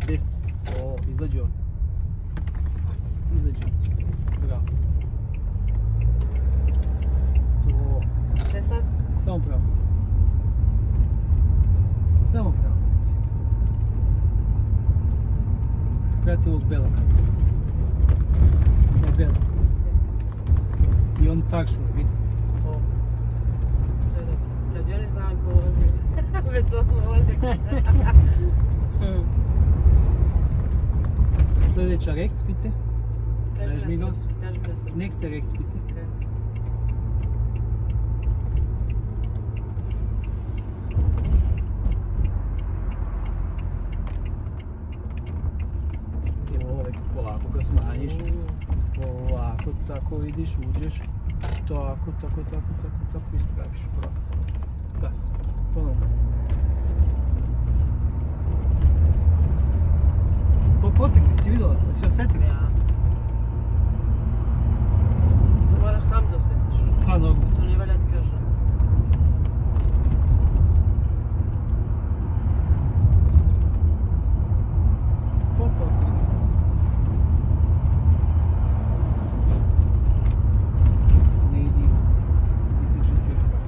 Desno. O, izađi ovdje. Izađi ovdje. Bravo. To. Gdje sad? Samo pravo. Samo pravo. Prati ovog belog. Ovaj belog. I on fakšuje, vidi. O. To je dobro. Kad bi oni znali ko ulazi bez dozvole. Sljedeća rechts, bitte. Kaži mi na srpski, kaži mi na srpski. Nächste rechts, bitte. Okay. Polako ga smanjiš. Ovako, tako vidiš, uđeš. Tako, ispraviš. Bravo. Gas. Ponovno gas. Potekli, si vidjela? Da si osjetila? Ja. To moraš sam da osjetiš. Pa, normalno. To ne valja ti kažem. Potekli. Ne idi drži tvoj frak.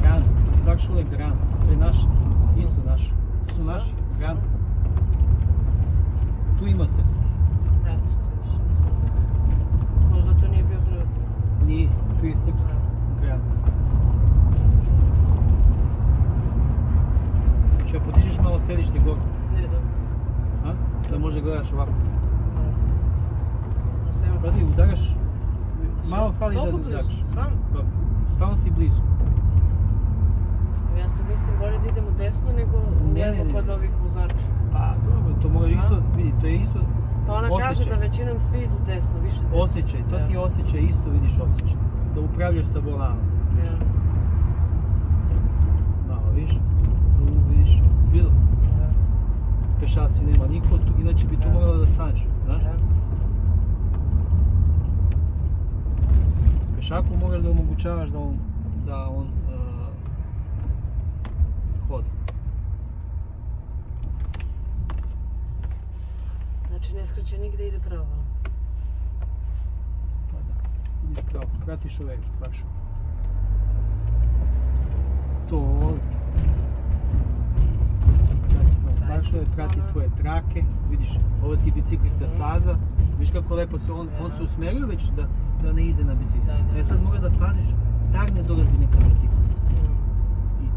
Grant, Frakšule Grant. To je naš, isto naš. To su naši, Grant. Tu ima srpski. Eto, to više nismo znali. Možda to nije bio hrvatski. Nije, tu je srpski. Grant. Če potišiš malo sedište gore. Ne, dobro. A? Da može gledaš ovako. Sve Pazi, udaraš. Malo fali da udaraš. Stalno si blizu. Ja se mislim bolje da idem u desno nego u levo kod ovih vozača. Pa dobro, to mora isto, vidi, to je isto Pa ona kaže da većinom svi idu desno, više desno. osjećaj, to ti je osjećaj, isto vidiš osjećaj. Da upravljaš sa volanom, vidiš. Malo, vidiš, tu vidiš, svidjelo? Pešaci nema niko, inače bi tu moralo da staneš, znaš? Pešaku moraš da omogućavaš da on hoda. Znači ne skreće nigde, ide pravo. Pa da, ideš pravo, pratiš ove fakšu. To. Prati samo fakšove, prati tvoje trake, vidiš, ovo ti biciklista staza, vidiš kako lepo se on se usmerio već da ne ide na bicikl. E sad mora da paziš, tak ne dolazi neka bicikl.